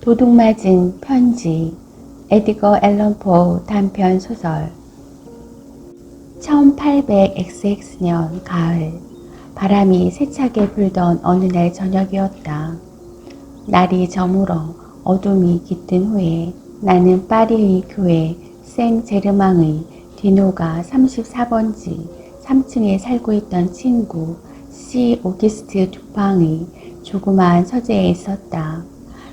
도둑맞은 편지. 에드거 앨런 포 단편 소설. 1800XX 년 가을, 바람이 세차게 불던 어느 날 저녁이었다. 날이 저물어 어둠이 깃든 후에 나는 파리의 교회 생제르망의 디노가 34번지 3층에 살고 있던 친구 시 오기스트 두팡의 조그마한 서재에 있었다.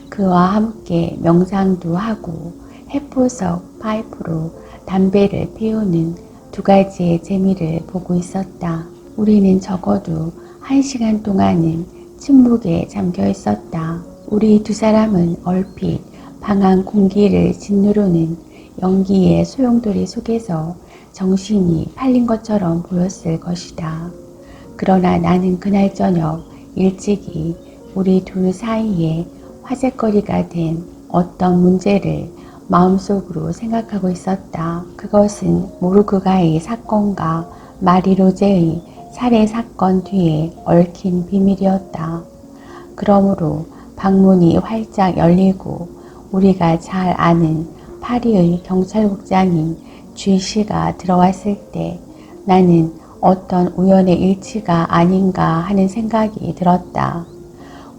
그와 함께 명상도 하고 해포석 파이프로 담배를 피우는 두 가지의 재미를 보고 있었다. 우리는 적어도 1시간 동안은 침묵에 잠겨 있었다. 우리 두 사람은 얼핏 방한 공기를 짓누르는 연기의 소용돌이 속에서 정신이 팔린 것처럼 보였을 것이다. 그러나 나는 그날 저녁 일찍이 우리 둘 사이에 화제거리가 된 어떤 문제를 마음속으로 생각하고 있었다. 그것은 모르그가의 사건과 마리로제의 살해 사건 뒤에 얽힌 비밀이었다. 그러므로 방문이 활짝 열리고 우리가 잘 아는 파리의 경찰국장인 쥐씨가 들어왔을 때 나는 어떤 우연의 일치가 아닌가 하는 생각이 들었다.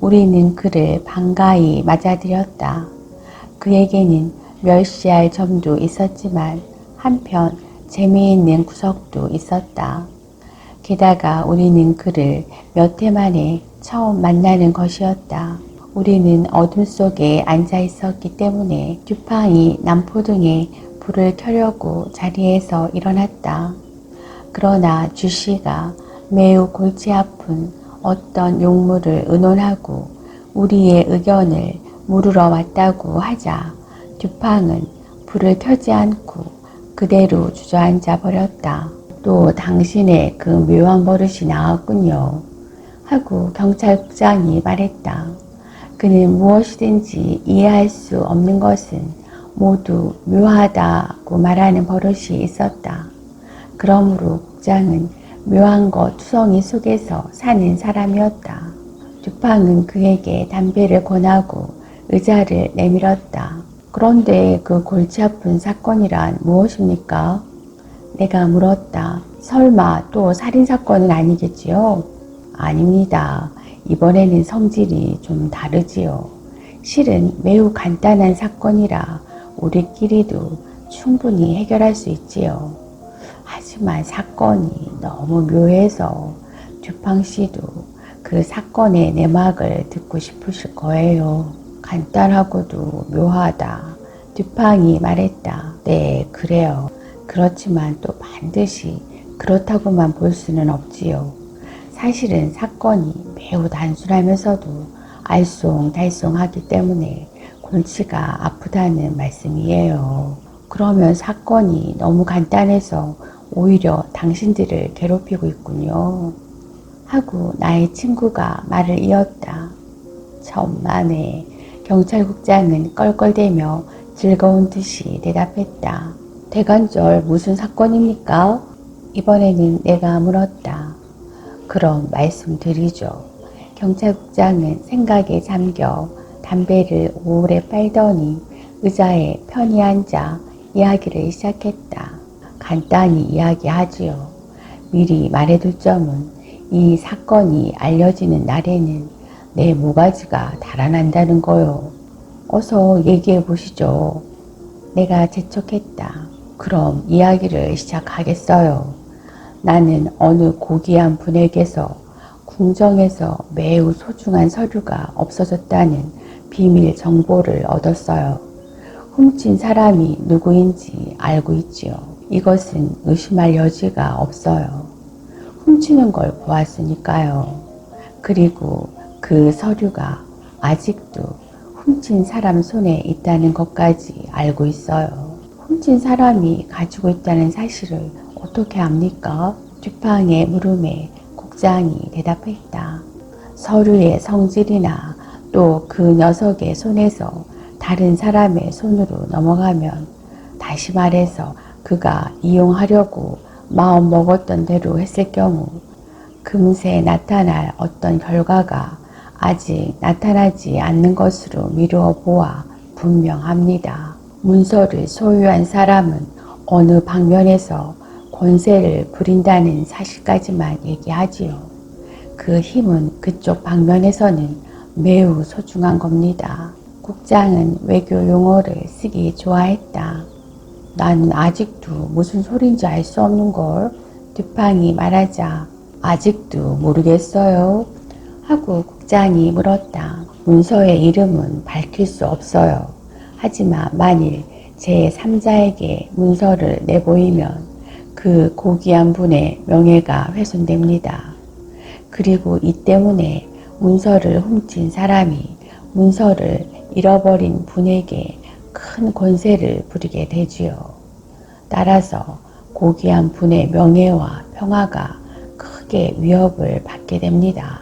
우리는 그를 반가이 맞아들였다. 그에게는 멸시할 점도 있었지만 한편 재미있는 구석도 있었다. 게다가 우리는 그를 몇 해 만에 처음 만나는 것이었다. 우리는 어둠 속에 앉아 있었기 때문에 듀팡이 남포등에 불을 켜려고 자리에서 일어났다. 그러나 주씨가 매우 골치 아픈 어떤 용무를 의논하고 우리의 의견을 물으러 왔다고 하자 듀팡은 불을 켜지 않고 그대로 주저앉아 버렸다. 또 당신의 그 묘한 버릇이 나왔군요 하고 경찰국장이 말했다. 그는 무엇이든지 이해할 수 없는 것은 모두 묘하다고 말하는 버릇이 있었다. 그러므로 국장은 묘한 것 투성이 속에서 사는 사람이었다. 듀팡은 그에게 담배를 권하고 의자를 내밀었다. 그런데 그 골치 아픈 사건이란 무엇입니까? 내가 물었다. 설마 또 살인사건은 아니겠지요? 아닙니다. 이번에는 성질이 좀 다르지요. 실은 매우 간단한 사건이라 우리끼리도 충분히 해결할 수 있지요. 하지만 사건이 너무 묘해서 듀팡 씨도 그 사건의 내막을 듣고 싶으실 거예요. 간단하고도 묘하다. 듀팡이 말했다. 네, 그래요. 그렇지만 또 반드시 그렇다고만 볼 수는 없지요. 사실은 사건이 매우 단순하면서도 알쏭달쏭하기 때문에 골치가 아프다는 말씀이에요. 그러면 사건이 너무 간단해서 오히려 당신들을 괴롭히고 있군요. 하고 나의 친구가 말을 이었다. 천만에. 경찰국장은 껄껄대며 즐거운 듯이 대답했다. 대관절 무슨 사건입니까? 이번에는 내가 물었다. 그럼 말씀드리죠. 경찰국장은 생각에 잠겨 담배를 오래 빨더니 의자에 편히 앉아 이야기를 시작했다. 간단히 이야기하지요. 미리 말해둘 점은 이 사건이 알려지는 날에는 내 모가지가 달아난다는 거요. 어서 얘기해 보시죠. 내가 재촉했다. 그럼 이야기를 시작하겠어요. 나는 어느 고귀한 분에게서 궁정에서 매우 소중한 서류가 없어졌다는 비밀 정보를 얻었어요. 훔친 사람이 누구인지 알고 있지요. 이것은 의심할 여지가 없어요. 훔치는 걸 보았으니까요. 그리고 그 서류가 아직도 훔친 사람 손에 있다는 것까지 알고 있어요. 훔친 사람이 가지고 있다는 사실을 어떻게 압니까? 듀팡의 물음에 국장이 대답했다. 서류의 성질이나 또 그 녀석의 손에서 다른 사람의 손으로 넘어가면, 다시 말해서 그가 이용하려고 마음 먹었던 대로 했을 경우 금세 나타날 어떤 결과가 아직 나타나지 않는 것으로 미루어 보아 분명합니다. 문서를 소유한 사람은 어느 방면에서 권세를 부린다는 사실까지만 얘기하지요. 그 힘은 그쪽 방면에서는 매우 소중한 겁니다. 국장은 외교 용어를 쓰기 좋아했다. 나는 아직도 무슨 소린지 알 수 없는 걸. 듀팡이 말하자 아직도 모르겠어요 하고 국장이 물었다. 문서의 이름은 밝힐 수 없어요. 하지만 만일 제3자에게 문서를 내보이면 그 고귀한 분의 명예가 훼손됩니다. 그리고 이 때문에 문서를 훔친 사람이 문서를 잃어버린 분에게 큰 권세를 부리게 되지요. 따라서 고귀한 분의 명예와 평화가 크게 위협을 받게 됩니다.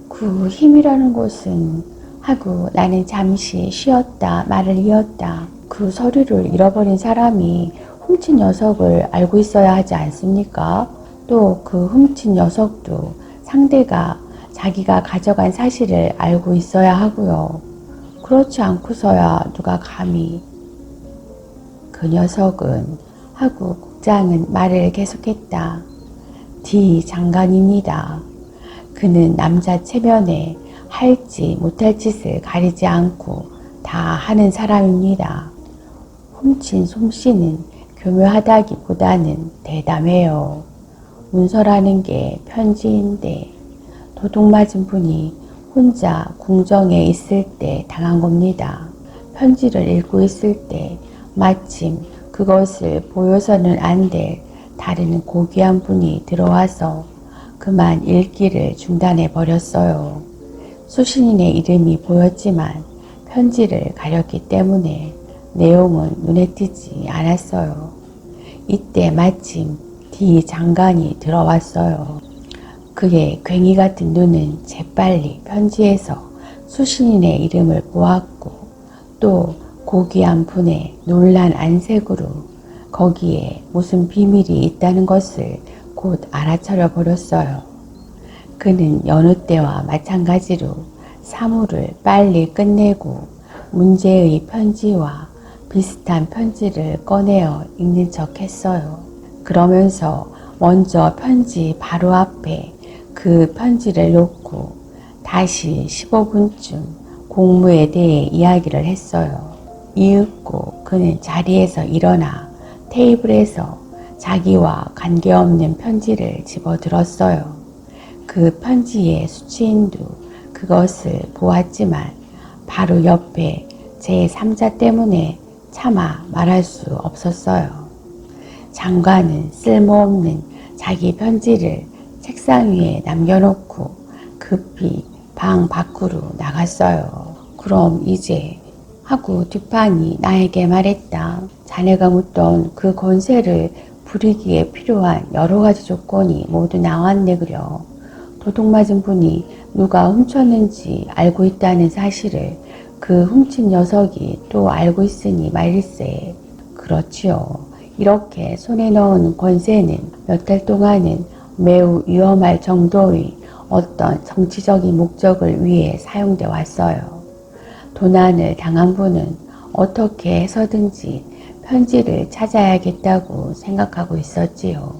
그 힘이라는 것은 하고 나는 잠시 쉬었다 말을 이었다. 그 서류를 잃어버린 사람이 훔친 녀석을 알고 있어야 하지 않습니까? 또 그 훔친 녀석도 상대가 자기가 가져간 사실을 알고 있어야 하고요. 그렇지 않고서야 누가 감히. 그 녀석은 하고 국장은 말을 계속했다. D 장관입니다. 그는 남자 체면에 할지 못할 짓을 가리지 않고 다 하는 사람입니다. 훔친 솜씨는 교묘하다기보다는 대담해요. 문서라는 게 편지인데 도둑 맞은 분이 혼자 궁정에 있을 때 당한 겁니다. 편지를 읽고 있을 때 마침 그것을 보여서는 안 될 다른 고귀한 분이 들어와서 그만 읽기를 중단해 버렸어요. 수신인의 이름이 보였지만 편지를 가렸기 때문에 내용은 눈에 띄지 않았어요. 이때 마침 D 장관이 들어왔어요. 그의 괭이 같은 눈은 재빨리 편지에서 수신인의 이름을 보았고 또 고귀한 분의 놀란 안색으로 거기에 무슨 비밀이 있다는 것을 곧 알아차려 버렸어요. 그는 여느 때와 마찬가지로 사물을 빨리 끝내고 문제의 편지와 비슷한 편지를 꺼내어 읽는 척 했어요. 그러면서 먼저 편지 바로 앞에 그 편지를 놓고 다시 15분쯤 공무에 대해 이야기를 했어요. 이윽고 그는 자리에서 일어나 테이블에서 자기와 관계없는 편지를 집어들었어요. 그 편지의 수취인도 그것을 보았지만 바로 옆에 제3자 때문에 차마 말할 수 없었어요. 장관은 쓸모없는 자기 편지를 책상 위에 남겨놓고 급히 방 밖으로 나갔어요. 그럼 이제 하고 듀팡이 나에게 말했다. 자네가 묻던 그 권세를 부리기에 필요한 여러 가지 조건이 모두 나왔네 그려. 도둑 맞은 분이 누가 훔쳤는지 알고 있다는 사실을 그 훔친 녀석이 또 알고 있으니 말일세. 그렇지요. 이렇게 손에 넣은 권세는 몇 달 동안은 매우 위험할 정도의 어떤 정치적인 목적을 위해 사용돼 왔어요. 도난을 당한 분은 어떻게 해서든지 편지를 찾아야겠다고 생각하고 있었지요.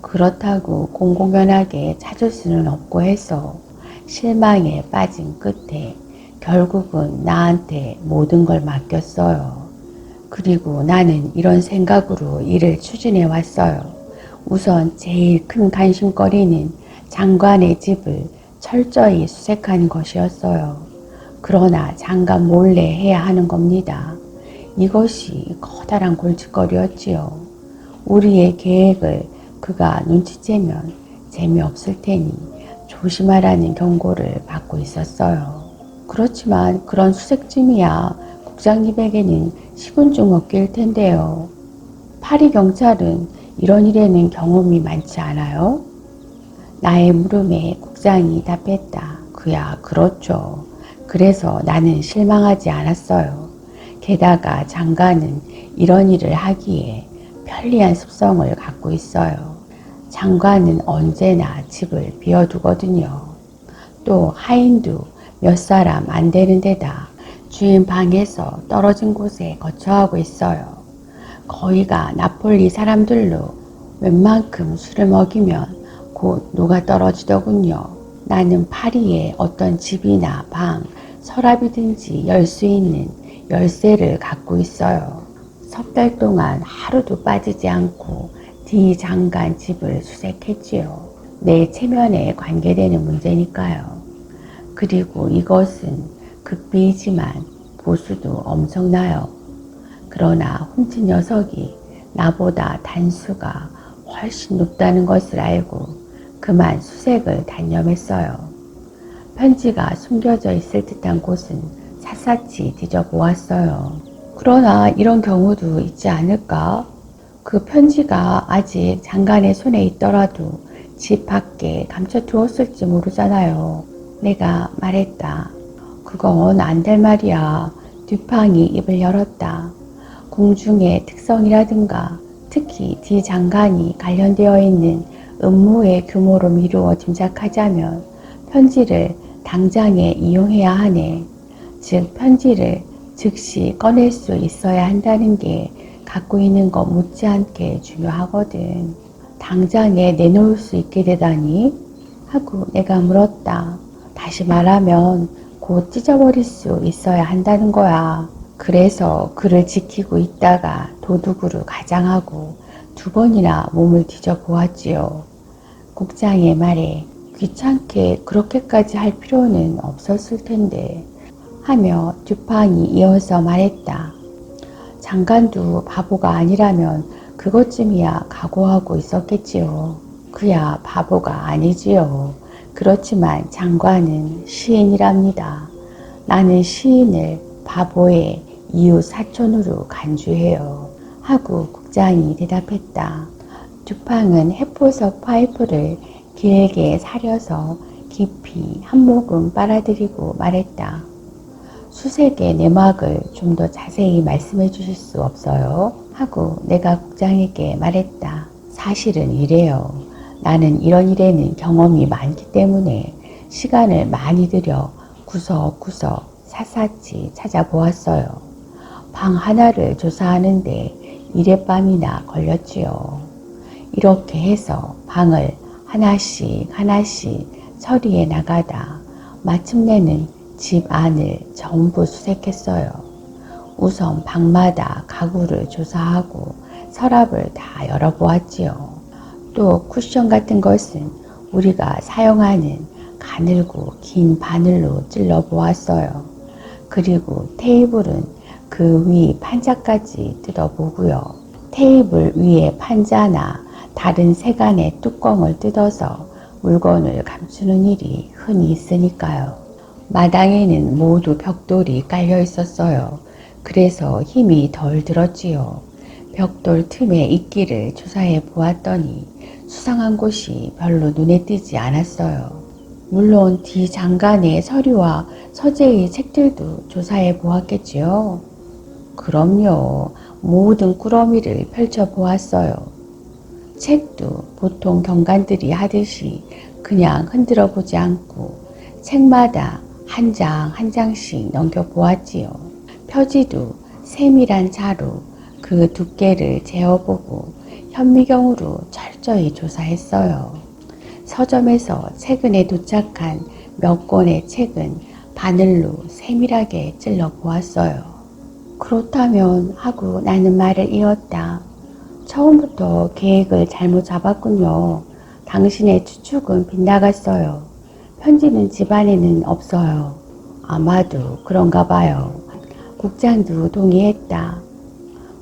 그렇다고 공공연하게 찾을 수는 없고 해서 실망에 빠진 끝에 결국은 나한테 모든 걸 맡겼어요. 그리고 나는 이런 생각으로 일을 추진해 왔어요. 우선 제일 큰 관심거리는 장관의 집을 철저히 수색하는 것이었어요. 그러나 장관 몰래 해야 하는 겁니다. 이것이 커다란 골칫거리였지요. 우리의 계획을 그가 눈치채면 재미없을 테니 조심하라는 경고를 받고 있었어요. 그렇지만 그런 수색쯤이야 국장님에게는 식은죽 먹기일 텐데요. 파리 경찰은 이런 일에는 경험이 많지 않아요? 나의 물음에 국장이 답했다. 그야 그렇죠. 그래서 나는 실망하지 않았어요. 게다가 장관은 이런 일을 하기에 편리한 습성을 갖고 있어요. 장관은 언제나 집을 비워두거든요. 또 하인도 몇 사람 안 되는 데다 주인 방에서 떨어진 곳에 거처하고 있어요. 거기가 나폴리 사람들로 웬만큼 술을 먹이면 곧 녹아 떨어지더군요. 나는 파리에 어떤 집이나 방, 서랍이든지 열 수 있는 열쇠를 갖고 있어요. 석 달 동안 하루도 빠지지 않고 D 장관 집을 수색했지요. 내 체면에 관계되는 문제니까요. 그리고 이것은 극비이지만 보수도 엄청나요. 그러나 훔친 녀석이 나보다 단수가 훨씬 높다는 것을 알고 그만 수색을 단념했어요. 편지가 숨겨져 있을 듯한 곳은 샅샅이 뒤져보았어요. 그러나 이런 경우도 있지 않을까? 그 편지가 아직 장관의 손에 있더라도 집 밖에 감춰두었을지 모르잖아요. 내가 말했다. 그건 안 될 말이야. 듀팡이 입을 열었다. 궁중의 특성이라든가 특히 D 장관이 관련되어 있는 음모의 규모로 미루어 짐작하자면 편지를 당장에 이용해야 하네. 즉 편지를 즉시 꺼낼 수 있어야 한다는 게 갖고 있는 것 못지않게 중요하거든. 당장에 내놓을 수 있게 되다니? 하고 내가 물었다. 다시 말하면 곧 찢어버릴 수 있어야 한다는 거야. 그래서 그를 지키고 있다가 도둑으로 가장하고 2번이나 몸을 뒤져보았지요. 국장의 말에 귀찮게 그렇게까지 할 필요는 없었을 텐데 하며 듀팡이 이어서 말했다. 장관도 바보가 아니라면 그것쯤이야 각오하고 있었겠지요. 그야 바보가 아니지요. 그렇지만 장관은 시인이랍니다. 나는 시인을 바보의 이웃 사촌으로 간주해요. 하고 국장이 대답했다. 듀팡은 해포석 파이프를 길게 사려서 깊이 한 모금 빨아들이고 말했다. 수색의 내막을 좀 더 자세히 말씀해 주실 수 없어요? 하고 내가 국장에게 말했다. 사실은 이래요. 나는 이런 일에는 경험이 많기 때문에 시간을 많이 들여 구석구석 샅샅이 찾아보았어요. 방 하나를 조사하는데 이랫밤이나 걸렸지요. 이렇게 해서 방을 하나씩 처리해 나가다 마침내는 집 안을 전부 수색했어요. 우선 방마다 가구를 조사하고 서랍을 다 열어보았지요. 또 쿠션 같은 것은 우리가 사용하는 가늘고 긴 바늘로 찔러 보았어요. 그리고 테이블은 그 위 판자까지 뜯어보고요. 테이블 위에 판자나 다른 세간의 뚜껑을 뜯어서 물건을 감추는 일이 흔히 있으니까요. 마당에는 모두 벽돌이 깔려 있었어요. 그래서 힘이 덜 들었지요. 벽돌 틈에 있기를 조사해 보았더니 수상한 곳이 별로 눈에 띄지 않았어요. 물론 D 장관의 서류와 서재의 책들도 조사해 보았겠지요. 그럼요. 모든 꾸러미를 펼쳐 보았어요. 책도 보통 경관들이 하듯이 그냥 흔들어 보지 않고 책마다 한 장 한 장씩 넘겨보았지요. 표지도 세밀한 자로 그 두께를 재어보고 현미경으로 철저히 조사했어요. 서점에서 최근에 도착한 몇 권의 책은 바늘로 세밀하게 찔러 보았어요. 그렇다면 하고 나는 말을 이었다. 처음부터 계획을 잘못 잡았군요. 당신의 추측은 빗나갔어요. 편지는 집안에는 없어요. 아마도 그런가 봐요. 국장도 동의했다.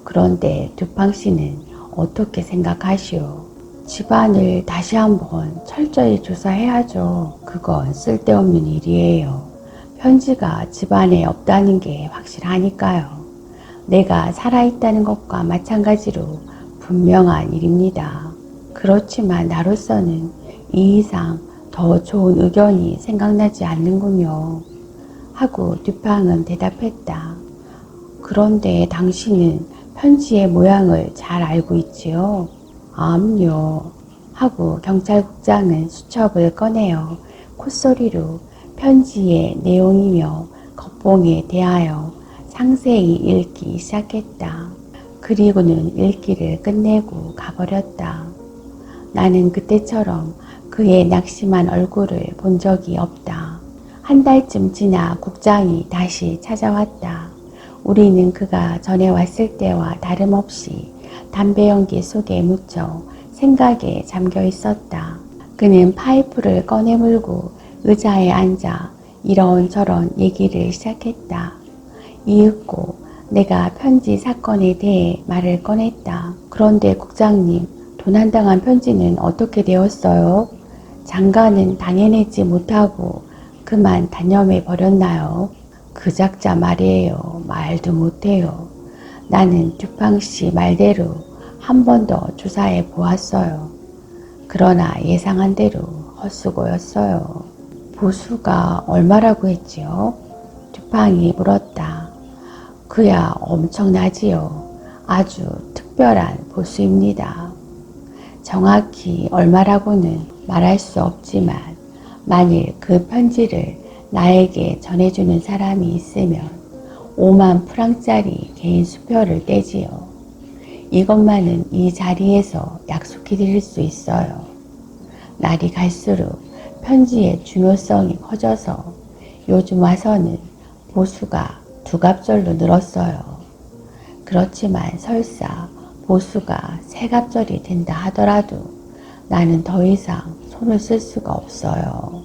그런데 듀팡 씨는 어떻게 생각하시오? 집안을 다시 한번 철저히 조사해야죠. 그건 쓸데없는 일이에요. 편지가 집안에 없다는 게 확실하니까요. 내가 살아있다는 것과 마찬가지로 분명한 일입니다. 그렇지만 나로서는 이 이상 더 좋은 의견이 생각나지 않는군요. 하고 듀팡은 대답했다. 그런데 당신은 편지의 모양을 잘 알고 있지요? 암요. 하고 경찰국장은 수첩을 꺼내어 콧소리로 편지의 내용이며 겉봉에 대하여 상세히 읽기 시작했다. 그리고는 읽기를 끝내고 가버렸다. 나는 그때처럼 그의 낙심한 얼굴을 본 적이 없다. 한 달쯤 지나 국장이 다시 찾아왔다. 우리는 그가 전에 왔을 때와 다름없이 담배 연기 속에 묻혀 생각에 잠겨 있었다. 그는 파이프를 꺼내 물고 의자에 앉아 이런저런 얘기를 시작했다. 이윽고 내가 편지 사건에 대해 말을 꺼냈다. 그런데 국장님, 도난당한 편지는 어떻게 되었어요? 장관은 당해내지 못하고 그만 단념해 버렸나요? 그 작자 말이에요. 말도 못해요. 나는 듀팡씨 말대로 한 번 더 조사해 보았어요. 그러나 예상한 대로 헛수고였어요. 보수가 얼마라고 했지요? 듀팡이 물었다. 그야 엄청나지요. 아주 특별한 보수입니다. 정확히 얼마라고는 말할 수 없지만 만일 그 편지를 나에게 전해주는 사람이 있으면 5만 프랑짜리 개인 수표를 떼지요. 이것만은 이 자리에서 약속해 드릴 수 있어요. 날이 갈수록 편지의 중요성이 커져서 요즘 와서는 보수가 두갑절로 늘었어요. 그렇지만 설사 보수가 세갑절이 된다 하더라도 나는 더 이상 손을 쓸 수가 없어요.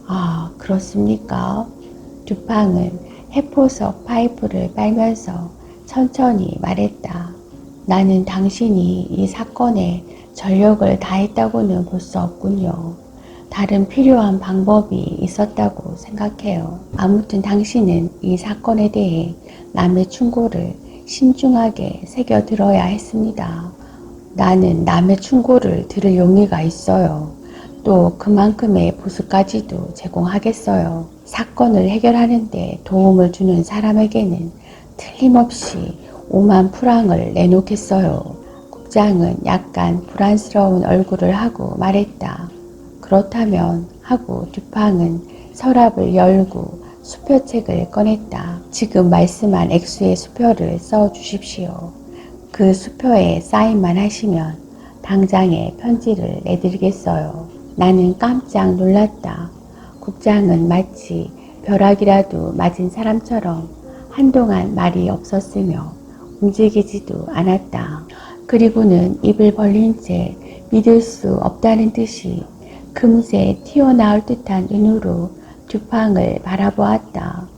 아, 그렇습니까? 듀팡은 해포석 파이프를 빨면서 천천히 말했다. 나는 당신이 이 사건에 전력을 다했다고는 볼 수 없군요. 다른 필요한 방법이 있었다고 생각해요. 아무튼 당신은 이 사건에 대해 남의 충고를 신중하게 새겨들어야 했습니다. 나는 남의 충고를 들을 용의가 있어요. 또 그만큼의 보수까지도 제공하겠어요. 사건을 해결하는 데 도움을 주는 사람에게는 틀림없이 5만 프랑을 내놓겠어요. 국장은 약간 불안스러운 얼굴을 하고 말했다. 그렇다면 하고 듀팡은 서랍을 열고 수표책을 꺼냈다. 지금 말씀한 액수의 수표를 써 주십시오. 그 수표에 사인만 하시면 당장에 편지를 내드리겠어요. 나는 깜짝 놀랐다. 국장은 마치 벼락이라도 맞은 사람처럼 한동안 말이 없었으며 움직이지도 않았다. 그리고는 입을 벌린 채 믿을 수 없다는 듯이 금세 튀어나올 듯한 눈으로 듀팡을 바라보았다.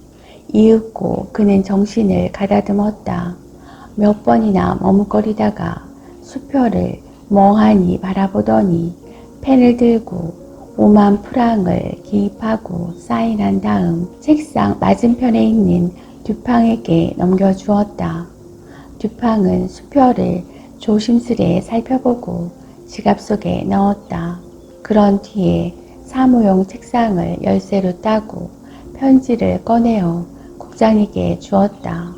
이윽고 그는 정신을 가다듬었다. 몇 번이나 머뭇거리다가 수표를 멍하니 바라보더니 펜을 들고 5만 프랑을 기입하고 사인한 다음 책상 맞은편에 있는 듀팡에게 넘겨주었다. 듀팡은 수표를 조심스레 살펴보고 지갑 속에 넣었다. 그런 뒤에 사무용 책상을 열쇠로 따고 편지를 꺼내어 국장에게 주었다.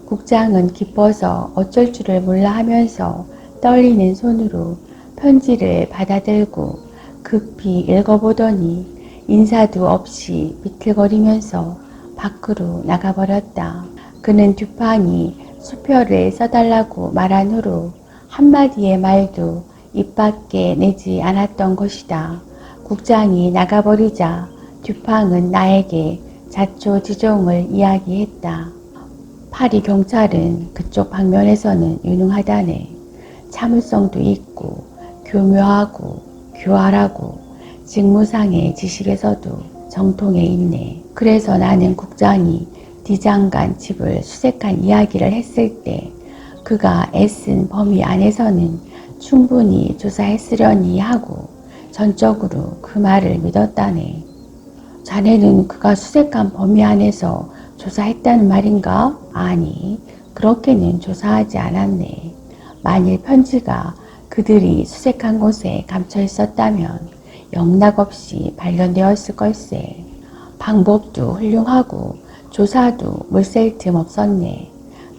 국장은 기뻐서 어쩔 줄을 몰라 하면서 떨리는 손으로 편지를 받아들고 급히 읽어보더니 인사도 없이 비틀거리면서 밖으로 나가버렸다. 그는 듀팡이 수표를 써달라고 말한 후로 한마디의 말도 입 밖에 내지 않았던 것이다. 국장이 나가버리자 듀팡은 나에게 자초지종을 이야기했다. 파리 경찰은 그쪽 방면에서는 유능하다네. 참을성도 있고 교묘하고 교활하고 직무상의 지식에서도 정통에 있네. 그래서 나는 국장이 디장간 집을 수색한 이야기를 했을 때 그가 애쓴 범위 안에서는 충분히 조사했으려니 하고 전적으로 그 말을 믿었다네. 자네는 그가 수색한 범위 안에서 조사했다는 말인가? 아니, 그렇게는 조사하지 않았네. 만일 편지가 그들이 수색한 곳에 감춰 있었다면 영락없이 발견되었을 걸세. 방법도 훌륭하고 조사도 물샐 틈 없었네.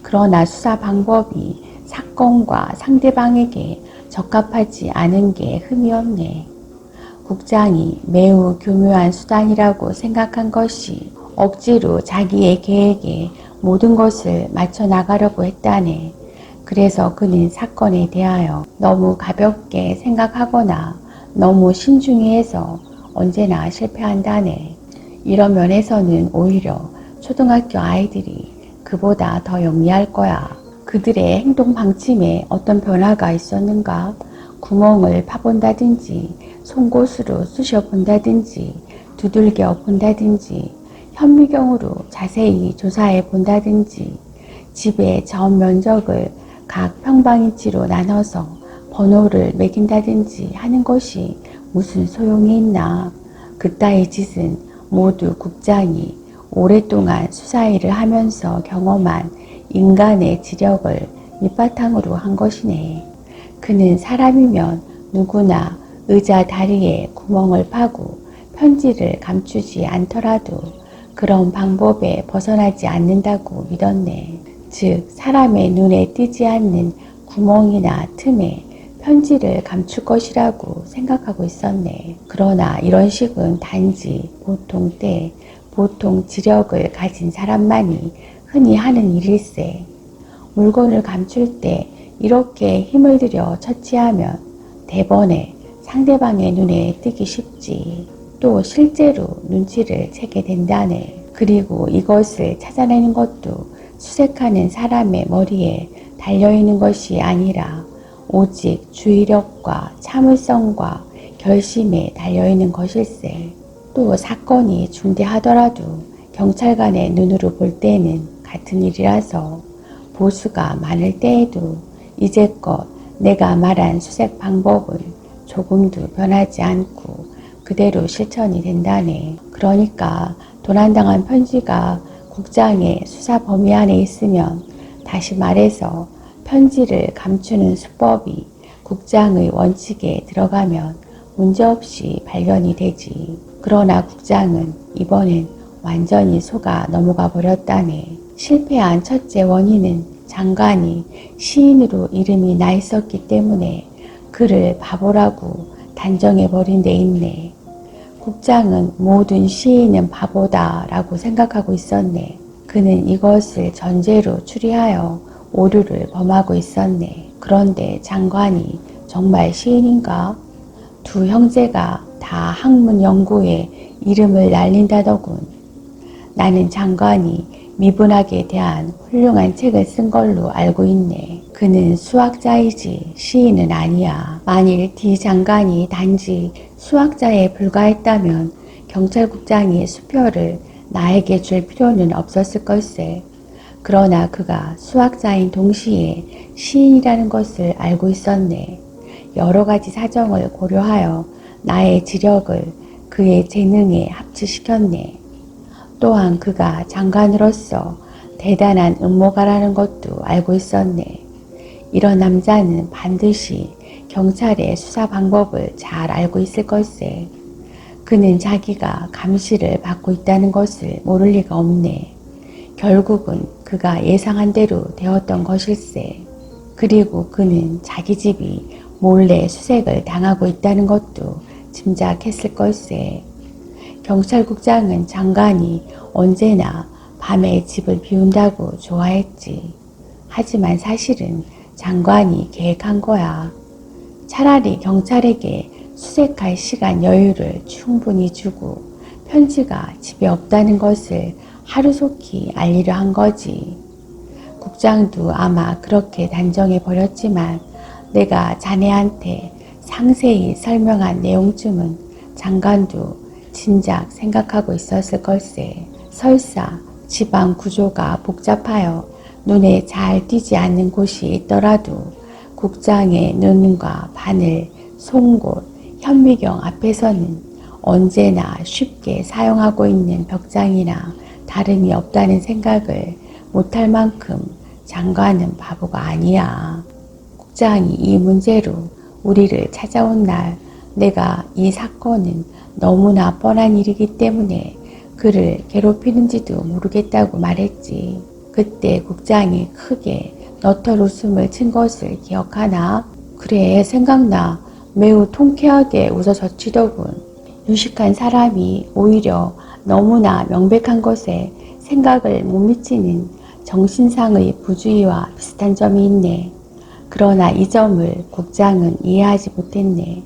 그러나 수사 방법이 사건과 상대방에게 적합하지 않은 게 흠이 없네. 국장이 매우 교묘한 수단이라고 생각한 것이 억지로 자기의 계획에 모든 것을 맞춰 나가려고 했다네. 그래서 그는 사건에 대하여 너무 가볍게 생각하거나 너무 신중히 해서 언제나 실패한다네. 이런 면에서는 오히려 초등학교 아이들이 그보다 더 영리할 거야. 그들의 행동 방침에 어떤 변화가 있었는가? 구멍을 파본다든지 송곳으로 쑤셔 본다든지 두들겨 본다든지 현미경으로 자세히 조사해 본다든지 집의 전 면적을 각 평방인치로 나눠서 번호를 매긴다든지 하는 것이 무슨 소용이 있나. 그따위 짓은 모두 국장이 오랫동안 수사일을 하면서 경험한 인간의 지력을 밑바탕으로 한 것이네. 그는 사람이면 누구나 의자 다리에 구멍을 파고 편지를 감추지 않더라도 그런 방법에 벗어나지 않는다고 믿었네. 즉 사람의 눈에 띄지 않는 구멍이나 틈에 편지를 감출 것이라고 생각하고 있었네. 그러나 이런 식은 단지 보통 때 보통 지력을 가진 사람만이 흔히 하는 일일세. 물건을 감출 때 이렇게 힘을 들여 처치하면 대번에 상대방의 눈에 띄기 쉽지. 또 실제로 눈치를 채게 된다네. 그리고 이것을 찾아내는 것도 수색하는 사람의 머리에 달려있는 것이 아니라 오직 주의력과 참을성과 결심에 달려있는 것일세. 또 사건이 중대하더라도 경찰관의 눈으로 볼 때는 같은 일이라서 보수가 많을 때에도 이제껏 내가 말한 수색 방법은 조금도 변하지 않고 그대로 실천이 된다네. 그러니까 도난당한 편지가 국장의 수사 범위 안에 있으면 다시 말해서 편지를 감추는 수법이 국장의 원칙에 들어가면 문제없이 발견이 되지. 그러나 국장은 이번엔 완전히 속아 넘어가 버렸다네. 실패한 첫째 원인은 장관이 시인으로 이름이 나 있었기 때문에 그를 바보라고 단정해버린 데 있네. 국장은 모든 시인은 바보다 라고 생각하고 있었네. 그는 이것을 전제로 추리하여 오류를 범하고 있었네. 그런데 장관이 정말 시인인가? 두 형제가 다 학문 연구에 이름을 날린다더군. 나는 장관이 미분학에 대한 훌륭한 책을 쓴 걸로 알고 있네. 그는 수학자이지 시인은 아니야. 만일 D 장관이 단지 수학자에 불과했다면 경찰국장이 수표를 나에게 줄 필요는 없었을 걸세. 그러나 그가 수학자인 동시에 시인이라는 것을 알고 있었네. 여러 가지 사정을 고려하여 나의 지력을 그의 재능에 합치시켰네. 또한 그가 장관으로서 대단한 음모가라는 것도 알고 있었네. 이런 남자는 반드시 경찰의 수사 방법을 잘 알고 있을 걸세. 그는 자기가 감시를 받고 있다는 것을 모를 리가 없네. 결국은 그가 예상한 대로 되었던 것일세. 그리고 그는 자기 집이 몰래 수색을 당하고 있다는 것도 짐작했을 걸세. 경찰국장은 장관이 언제나 밤에 집을 비운다고 좋아했지. 하지만 사실은 장관이 계획한 거야. 차라리 경찰에게 수색할 시간 여유를 충분히 주고 편지가 집에 없다는 것을 하루속히 알리려 한 거지. 국장도 아마 그렇게 단정해 버렸지만 내가 자네한테 상세히 설명한 내용쯤은 장관도 진작 생각하고 있었을 걸세. 설사 지방 구조가 복잡하여 눈에 잘 띄지 않는 곳이 있더라도 국장의 눈과 바늘, 송곳, 현미경 앞에서는 언제나 쉽게 사용하고 있는 벽장이나 다름이 없다는 생각을 못할 만큼 장관은 바보가 아니야. 국장이 이 문제로 우리를 찾아온 날 내가 이 사건은 너무나 뻔한 일이기 때문에 그를 괴롭히는지도 모르겠다고 말했지. 그때 국장이 크게 너털 웃음을 친 것을 기억하나? 그래, 생각나. 매우 통쾌하게 웃어 젖히더군. 유식한 사람이 오히려 너무나 명백한 것에 생각을 못 미치는 정신상의 부주의와 비슷한 점이 있네. 그러나 이 점을 국장은 이해하지 못했네.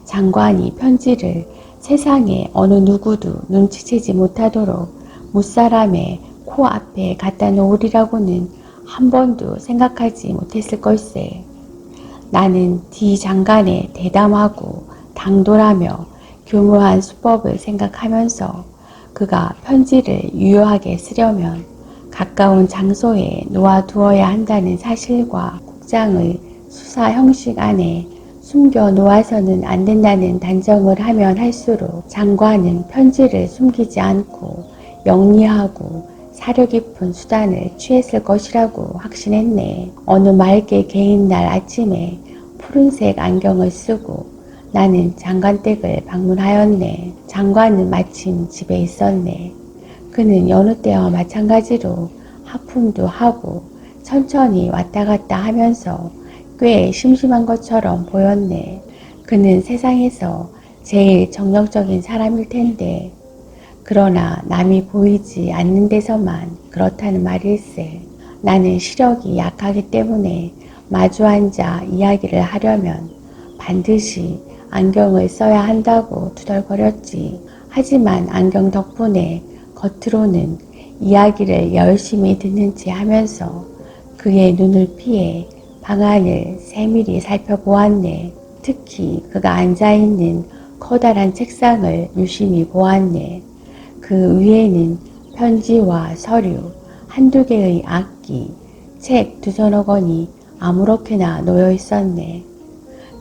장관이 편지를 세상에 어느 누구도 눈치채지 못하도록 무사람의 코앞에 갖다 놓으리라고는 한 번도 생각하지 못했을 걸세. 나는 D 장관의 대담하고 당돌하며 교묘한 수법을 생각하면서 그가 편지를 유효하게 쓰려면 가까운 장소에 놓아두어야 한다는 사실과 국장의 수사 형식 안에 숨겨 놓아서는 안 된다는 단정을 하면 할수록 장관은 편지를 숨기지 않고 영리하고 사려 깊은 수단을 취했을 것이라고 확신했네. 어느 맑게 개인 날 아침에 푸른색 안경을 쓰고 나는 장관댁을 방문하였네. 장관은 마침 집에 있었네. 그는 여느 때와 마찬가지로 하품도 하고 천천히 왔다 갔다 하면서 꽤 심심한 것처럼 보였네. 그는 세상에서 제일 정력적인 사람일 텐데 그러나 남이 보이지 않는 데서만 그렇다는 말일세. 나는 시력이 약하기 때문에 마주 앉아 이야기를 하려면 반드시 안경을 써야 한다고 투덜거렸지. 하지만 안경 덕분에 겉으로는 이야기를 열심히 듣는 체 하면서 그의 눈을 피해 방안을 세밀히 살펴보았네. 특히 그가 앉아있는 커다란 책상을 유심히 보았네. 그 위에는 편지와 서류, 한두 개의 악기, 책 두서너 권이 아무렇게나 놓여 있었네.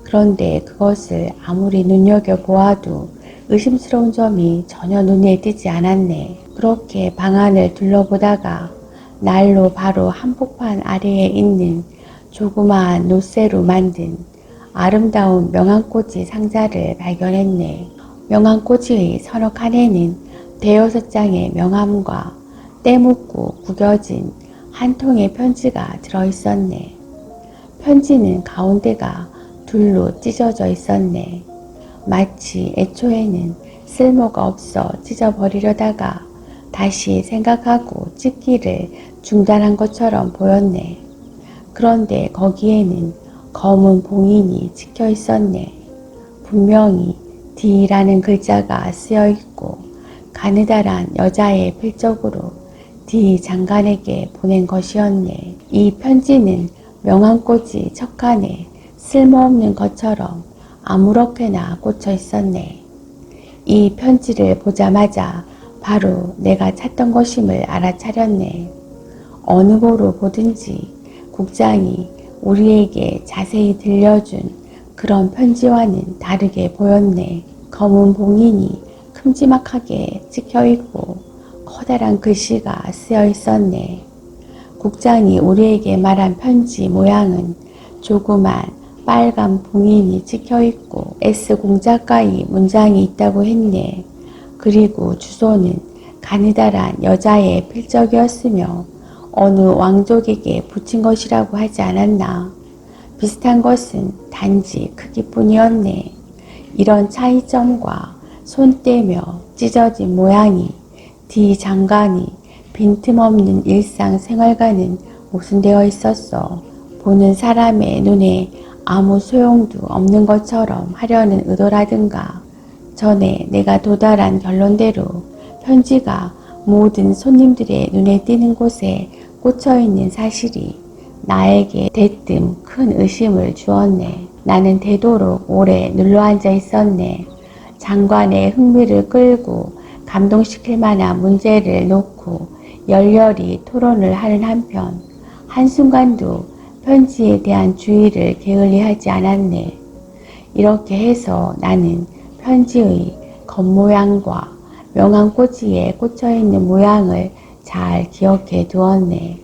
그런데 그것을 아무리 눈여겨보아도 의심스러운 점이 전혀 눈에 띄지 않았네. 그렇게 방안을 둘러보다가 난로 바로 한복판 아래에 있는 조그마한 노쇠로 만든 아름다운 명암꽂이 상자를 발견했네. 명암꽂이의 서너 칸에는 대여섯 장의 명함과 때 묻고 구겨진 한 통의 편지가 들어있었네. 편지는 가운데가 둘로 찢어져 있었네. 마치 애초에는 쓸모가 없어 찢어버리려다가 다시 생각하고 찢기를 중단한 것처럼 보였네. 그런데 거기에는 검은 봉인이 찍혀 있었네. 분명히 D라는 글자가 쓰여 있고 가느다란 여자의 필적으로 D 장관에게 보낸 것이었네. 이 편지는 명암꽂이 척간에 쓸모없는 것처럼 아무렇게나 꽂혀 있었네. 이 편지를 보자마자 바로 내가 찾던 것임을 알아차렸네. 어느 보로 보든지 국장이 우리에게 자세히 들려준 그런 편지와는 다르게 보였네. 검은 봉인이 큼지막하게 찍혀있고 커다란 글씨가 쓰여 있었네. 국장이 우리에게 말한 편지 모양은 조그만 빨간 봉인이 찍혀있고 S 공자가의 문장이 있다고 했네. 그리고 주소는 가느다란 여자의 필적이었으며 어느 왕족에게 붙인 것이라고 하지 않았나. 비슷한 것은 단지 크기뿐이었네. 이런 차이점과 손떼며 찢어진 모양이 D 장관이 빈틈없는 일상생활과는 모순되어 있었어. 보는 사람의 눈에 아무 소용도 없는 것처럼 하려는 의도라든가. 전에 내가 도달한 결론대로 편지가 모든 손님들의 눈에 띄는 곳에 꽂혀있는 사실이 나에게 대뜸 큰 의심을 주었네. 나는 되도록 오래 눌러앉아 있었네. 장관의 흥미를 끌고 감동시킬 만한 문제를 놓고 열렬히 토론을 하는 한편 한순간도 편지에 대한 주의를 게을리하지 않았네. 이렇게 해서 나는 편지의 겉모양과 명암꽂이에 꽂혀있는 모양을 잘 기억해 두었네.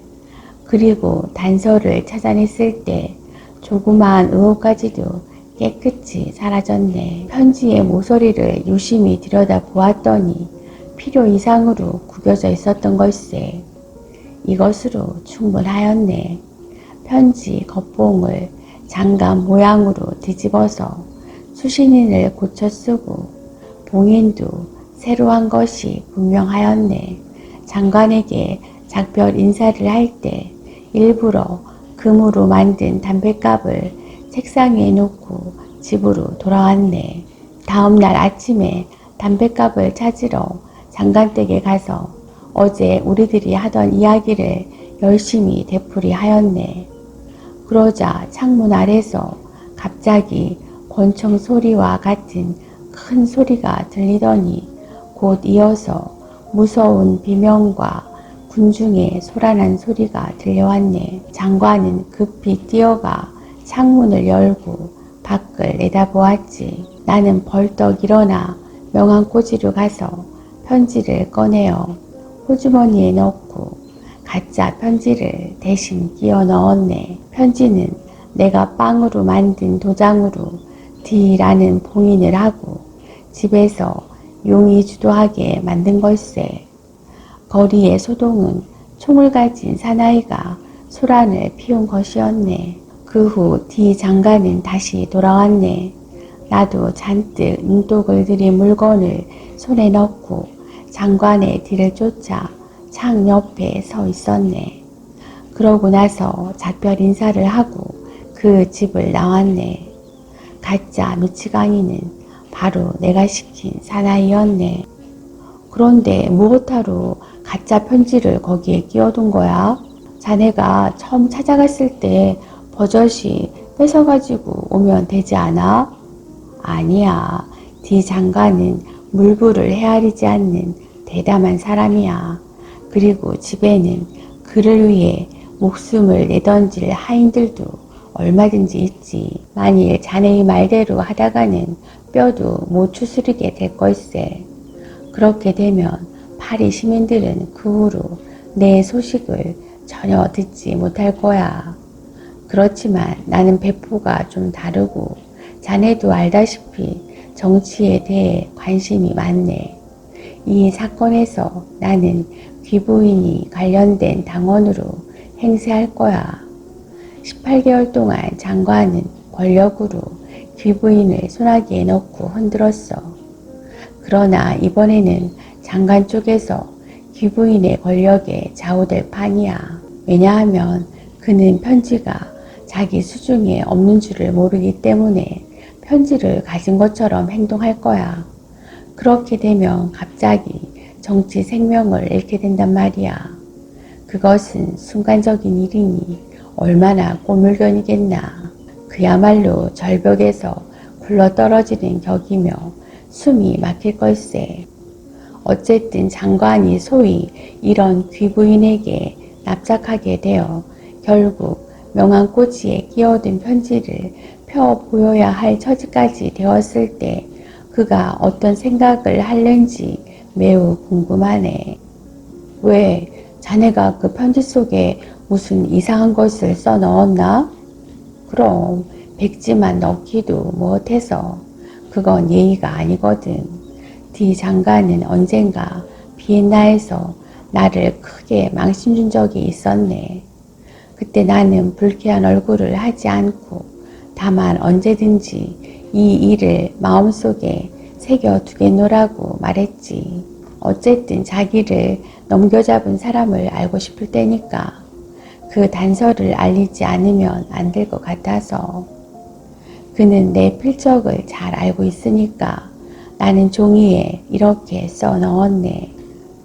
그리고 단서를 찾아냈을 때 조그마한 의혹까지도 깨끗이 사라졌네. 편지의 모서리를 유심히 들여다보았더니 필요 이상으로 구겨져 있었던 걸세. 이것으로 충분하였네. 편지 겉봉을 장갑 모양으로 뒤집어서 수신인을 고쳐 쓰고 봉인도 새로 한 것이 분명하였네. 장관에게 작별 인사를 할 때 일부러 금으로 만든 담뱃갑을 책상에 놓고 집으로 돌아왔네. 다음 날 아침에 담뱃갑을 찾으러 장관댁에 가서 어제 우리들이 하던 이야기를 열심히 되풀이하였네. 그러자 창문 아래서 갑자기 권총 소리와 같은 큰 소리가 들리더니 곧 이어서 무서운 비명과 군중의 소란한 소리가 들려왔네. 장관은 급히 뛰어가 창문을 열고 밖을 내다보았지. 나는 벌떡 일어나 명함꽂이로 가서 편지를 꺼내어 호주머니에 넣고 가짜 편지를 대신 끼워 넣었네. 편지는 내가 빵으로 만든 도장으로 D라는 봉인을 하고 집에서 용이 주도하게 만든 걸세. 거리의 소동은 총을 가진 사나이가 소란을 피운 것이었네. 그 후 D 장관은 다시 돌아왔네. 나도 잔뜩 눈독을 들인 물건을 손에 넣고 장관의 뒤를 쫓아 창 옆에 서 있었네. 그러고 나서 작별 인사를 하고 그 집을 나왔네. 가짜 미치광이는 바로 내가 시킨 사나이였네. 그런데 무엇하러 가짜 편지를 거기에 끼워둔 거야? 자네가 처음 찾아갔을 때 버젓이 뺏어가지고 오면 되지 않아? 아니야. D 장관은 물불을 헤아리지 않는 대담한 사람이야. 그리고 집에는 그를 위해 목숨을 내던질 하인들도 얼마든지 있지. 만일 자네의 말대로 하다가는 뼈도 못 추스르게 될 걸세. 그렇게 되면 파리 시민들은 그 후로 내 소식을 전혀 듣지 못할 거야. 그렇지만 나는 배포가 좀 다르고 자네도 알다시피 정치에 대해 관심이 많네. 이 사건에서 나는 귀부인이 관련된 당원으로 행세할 거야. 18개월 동안 장관은 권력으로 귀부인을 소나기에 넣고 흔들었어. 그러나 이번에는 장관 쪽에서 귀부인의 권력에 좌우될 판이야. 왜냐하면 그는 편지가 자기 수중에 없는 줄을 모르기 때문에 편지를 가진 것처럼 행동할 거야. 그렇게 되면 갑자기 정치 생명을 잃게 된단 말이야. 그것은 순간적인 일이니 얼마나 꼬물견이겠나. 그야말로 절벽에서 굴러떨어지는 격이며 숨이 막힐 걸세. 어쨌든 장관이 소위 이런 귀부인에게 납작하게 되어 결국 명함꽂이에 끼워둔 편지를 펴 보여야 할 처지까지 되었을 때 그가 어떤 생각을 할는지 매우 궁금하네. 왜? 자네가 그 편지 속에 무슨 이상한 것을 써 넣었나? 그럼 백지만 넣기도 못해서 그건 예의가 아니거든. D 장관은 언젠가 비엔나에서 나를 크게 망신준 적이 있었네. 그때 나는 불쾌한 얼굴을 하지 않고 다만 언제든지 이 일을 마음속에 새겨두겠노라고 말했지. 어쨌든 자기를 넘겨잡은 사람을 알고 싶을 때니까 그 단서를 알리지 않으면 안 될 것 같아서. 그는 내 필적을 잘 알고 있으니까 나는 종이에 이렇게 써 넣었네.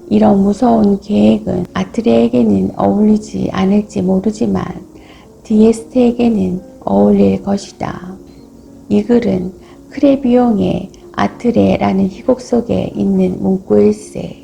이런 무서운 계획은 아트레에게는 어울리지 않을지 모르지만 디에스테에게는 어울릴 것이다. 이 글은 크레비옹의 아트레라는 희곡 속에 있는 문구일세.